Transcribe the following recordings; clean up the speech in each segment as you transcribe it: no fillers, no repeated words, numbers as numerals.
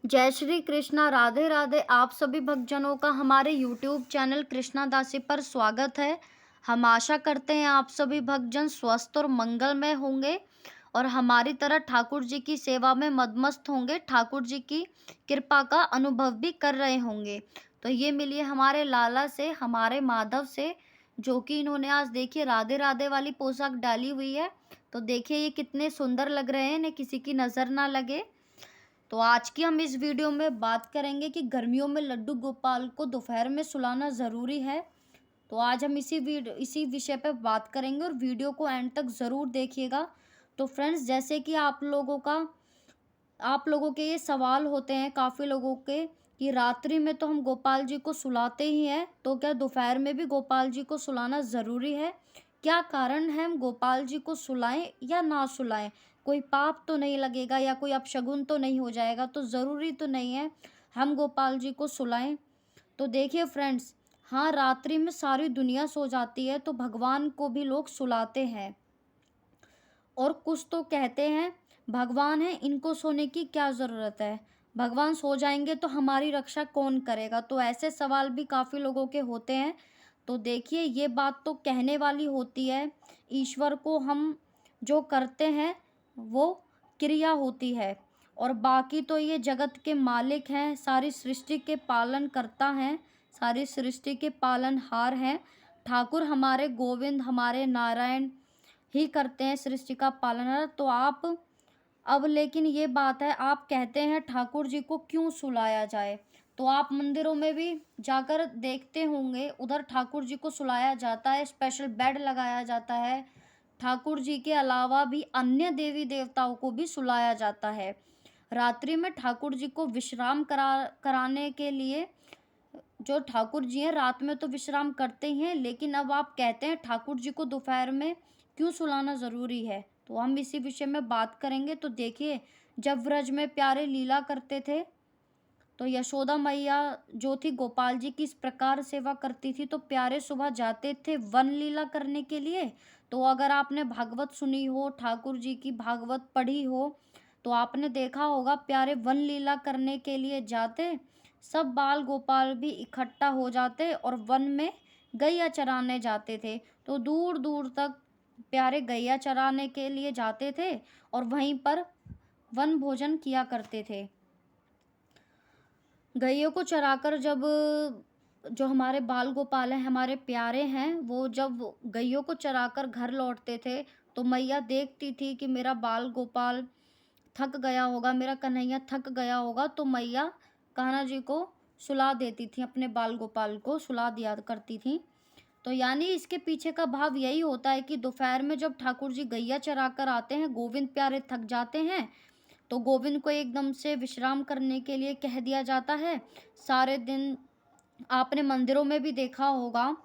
जय श्री कृष्णा, राधे राधे। आप सभी भक्तजनों का हमारे यूट्यूब चैनल कृष्णा दासी पर स्वागत है। हम आशा करते हैं आप सभी भक्तजन स्वस्थ और मंगलमय होंगे और हमारी तरह ठाकुर जी की सेवा में मदमस्त होंगे, ठाकुर जी की कृपा का अनुभव भी कर रहे होंगे। तो ये मिलिए हमारे लाला से, हमारे माधव से, जो कि इन्होंने आज देखिए राधे राधे वाली पोशाक डाली हुई है। तो देखिए ये कितने सुंदर लग रहे हैं, इन्हें किसी की नज़र ना लगे। तो आज की हम इस वीडियो में बात करेंगे कि गर्मियों में लड्डू गोपाल को दोपहर में सुलाना ज़रूरी है। तो आज हम इसी विषय पर बात करेंगे और वीडियो को एंड तक ज़रूर देखिएगा। तो फ्रेंड्स, जैसे कि आप लोगों के ये सवाल होते हैं काफ़ी लोगों के कि रात्रि में तो हम गोपाल जी को सुलाते ही हैं, तो क्या दोपहर में भी गोपाल जी को सुलाना ज़रूरी है? क्या कारण है हम गोपाल जी को सुलाएं या ना सुलाएं? कोई पाप तो नहीं लगेगा या कोई अपशगुन तो नहीं हो जाएगा? तो ज़रूरी तो नहीं है हम गोपाल जी को सुलाएं। तो देखिए फ्रेंड्स, हाँ, रात्रि में सारी दुनिया सो जाती है तो भगवान को भी लोग सुलाते हैं। और कुछ तो कहते हैं भगवान है, इनको सोने की क्या ज़रूरत है, भगवान सो जाएंगे तो हमारी रक्षा कौन करेगा? तो ऐसे सवाल भी काफ़ी लोगों के होते हैं। तो देखिए ये बात तो कहने वाली होती है, ईश्वर को हम जो करते हैं वो क्रिया होती है और बाकी तो ये जगत के मालिक हैं, सारी सृष्टि के पालन करता हैं, सारी सृष्टि के पालनहार हैं। ठाकुर हमारे गोविंद, हमारे नारायण ही करते हैं सृष्टि का पालन। तो आप अब लेकिन ये बात है, आप कहते हैं ठाकुर जी को क्यों सुलाया जाए? तो आप मंदिरों में भी जाकर देखते होंगे, उधर ठाकुर जी को सुलाया जाता है, स्पेशल बेड लगाया जाता है। ठाकुर जी के अलावा भी अन्य देवी देवताओं को भी सुलाया जाता है। रात्रि में ठाकुर जी को विश्राम कराने के लिए जो ठाकुर जी हैं रात में तो विश्राम करते ही हैं, लेकिन अब आप कहते हैं ठाकुर जी को दोपहर में क्यों सुलाना ज़रूरी है? तो हम इसी विषय में बात करेंगे। तो देखिए, जब व्रज में प्यारे लीला करते थे तो यशोदा मैया जो थी गोपाल जी की इस प्रकार सेवा करती थी। तो प्यारे सुबह जाते थे वन लीला करने के लिए। तो अगर आपने भागवत सुनी हो, ठाकुर जी की भागवत पढ़ी हो, तो आपने देखा होगा प्यारे वन लीला करने के लिए जाते, सब बाल गोपाल भी इकट्ठा हो जाते और वन में गैया चराने जाते थे। तो दूर दूर तक प्यारे गैया चराने के लिए जाते थे और वहीं पर वन भोजन किया करते थे। गैयों को चराकर जब जो हमारे बाल गोपाल हैं, हमारे प्यारे हैं, वो जब गैयों को चराकर घर लौटते थे तो मैया देखती थी कि मेरा बाल गोपाल थक गया होगा, मेरा कन्हैया थक गया होगा, तो मैया कान्हा जी को सुला देती थी, अपने बाल गोपाल को सुला दिया करती थी। तो यानी इसके पीछे का भाव यही होता है कि दोपहर में जब ठाकुर जी गैया चरा कर आते हैं, गोविंद प्यारे थक जाते हैं, तो गोविंद को एकदम से विश्राम करने के लिए कह दिया जाता है। सारे दिन आपने मंदिरों में भी देखा होगा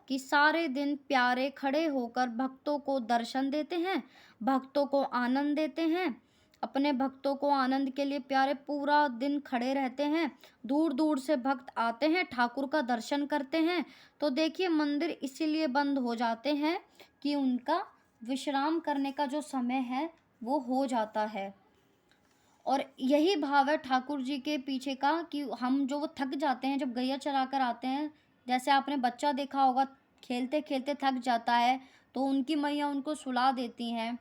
कि सारे दिन प्यारे खड़े होकर भक्तों को दर्शन देते हैं, भक्तों को आनंद देते हैं। अपने भक्तों को आनंद के लिए प्यारे पूरा दिन खड़े रहते हैं। दूर दूर से भक्त आते हैं, ठाकुर का दर्शन करते हैं। तो देखिए मंदिर इसीलिए बंद हो जाते हैं कि उनका विश्राम करने का जो समय है वो हो जाता है। और यही भाव है ठाकुर जी के पीछे का कि हम जो वो थक जाते हैं जब गैया चरा कर आते हैं, जैसे आपने बच्चा देखा होगा खेलते खेलते थक जाता है, तो उनकी मैया उनको सुला देती हैं।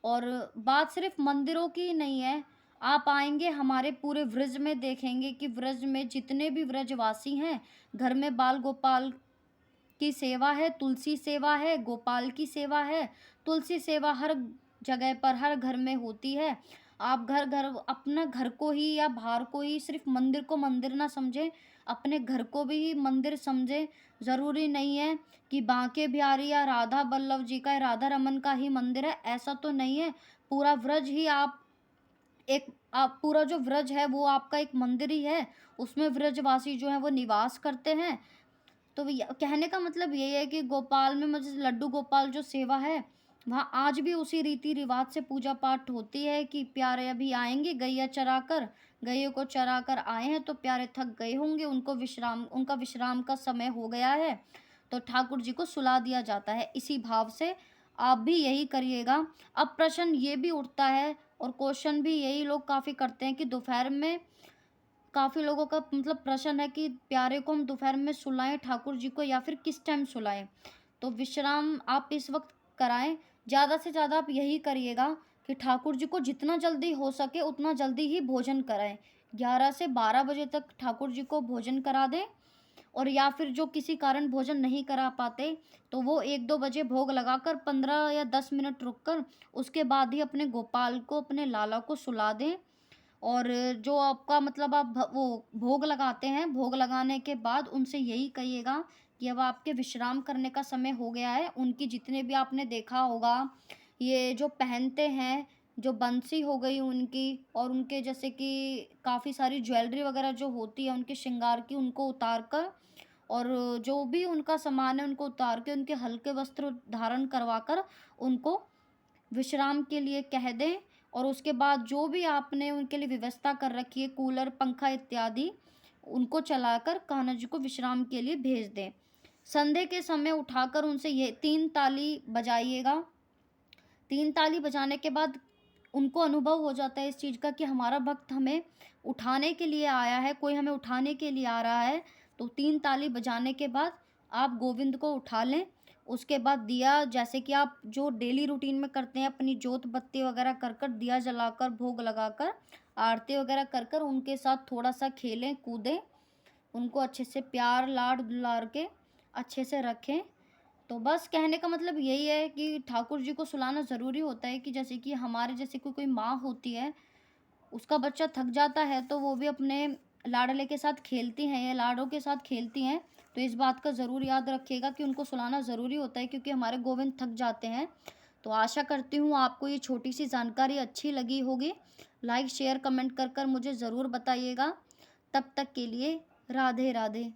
और बात सिर्फ मंदिरों की नहीं है, आप आएंगे हमारे पूरे व्रज में देखेंगे कि व्रज में जितने भी व्रजवासी हैं, घर में बाल गोपाल की सेवा है, तुलसी सेवा है, गोपाल की सेवा है। तुलसी सेवा हर जगह पर, हर घर में होती है। आप घर घर अपना घर को ही या बाहर को ही, सिर्फ मंदिर को मंदिर ना समझें, अपने घर को भी मंदिर समझें। ज़रूरी नहीं है कि बांके बिहारी या राधा बल्लभ जी का, राधा रमन का ही मंदिर है, ऐसा तो नहीं है। पूरा व्रज ही आप पूरा जो व्रज है वो आपका एक मंदिर ही है। उसमें व्रजवासी जो है वो निवास करते हैं। तो कहने का मतलब यही है कि गोपाल में मुझे लड्डू गोपाल जो सेवा है, वहाँ आज भी उसी रीति रिवाज से पूजा पाठ होती है कि प्यारे अभी आएंगे गैया चरा कर, गैया को चरा कर आए हैं तो प्यारे थक गए होंगे, उनका विश्राम का समय हो गया है, तो ठाकुर जी को सुला दिया जाता है। इसी भाव से आप भी यही करिएगा। अब प्रश्न ये भी उठता है और क्वेश्चन भी यही लोग काफ़ी करते हैं कि दोपहर में काफ़ी लोगों का मतलब प्रश्न है कि प्यारे को हम दोपहर में सुलाएँ ठाकुर जी को या फिर किस टाइम सुलाएँ? तो विश्राम आप इस वक़्त कराएँ। ज़्यादा से ज़्यादा आप यही करिएगा कि ठाकुर जी को जितना जल्दी हो सके उतना जल्दी ही भोजन कराएँ। 11 से 12 बजे तक ठाकुर जी को भोजन करा दें, और या फिर जो किसी कारण भोजन नहीं करा पाते, तो वो 1-2 बजे भोग लगाकर 15 या 10 मिनट रुक कर उसके बाद ही अपने गोपाल को, अपने लाला को सुला दें। और जो आपका मतलब आप वो भोग लगाते हैं, भोग लगाने के बाद उनसे यही कहिएगा कि अब आपके विश्राम करने का समय हो गया है। उनकी जितने भी आपने देखा होगा, ये जो पहनते हैं, जो बंसी हो गई उनकी, और उनके जैसे कि काफ़ी सारी ज्वेलरी वगैरह जो होती है उनके श्रृंगार की, उनको उतार कर, और जो भी उनका सामान है उनको उतार के उनके हल्के वस्त्र धारण करवा कर उनको विश्राम के लिए कह दें। और उसके बाद जो भी आपने उनके लिए व्यवस्था कर रखी है, कूलर, पंखा इत्यादि, उनको चलाकर कान्हा जी को विश्राम के लिए भेज दें। संध्या के समय उठाकर उनसे ये 3 ताली बजाइएगा। 3 ताली बजाने के बाद उनको अनुभव हो जाता है इस चीज़ का कि हमारा भक्त हमें उठाने के लिए आया है, कोई हमें उठाने के लिए आ रहा है। तो 3 ताली बजाने के बाद आप गोविंद को उठा लें। उसके बाद दिया, जैसे कि आप जो डेली रूटीन में करते हैं, अपनी जोत बत्ती वगैरह कर कर, दिया जलाकर, भोग लगाकर, आरती वगैरह कर कर उनके साथ थोड़ा-सा खेलें, कूदें। उनको अच्छे से प्यार, लाड, दुलार के अच्छे से रखें। तो बस कहने का मतलब यही है कि ठाकुर जी को सुलाना ज़रूरी होता है, कि जैसे कि हमारे जैसे कोई कोई माँ होती है, उसका बच्चा थक जाता है तो वो भी अपने लाडले के साथ खेलती हैं या लाडों के साथ खेलती हैं। तो इस बात का ज़रूर याद रखिएगा कि उनको सुलाना ज़रूरी होता है, क्योंकि हमारे गोविंद थक जाते हैं। तो आशा करती हूँ आपको ये छोटी-सी जानकारी अच्छी लगी होगी। लाइक, शेयर, कमेंट कर कर मुझे ज़रूर बताइएगा। तब तक के लिए राधे राधे।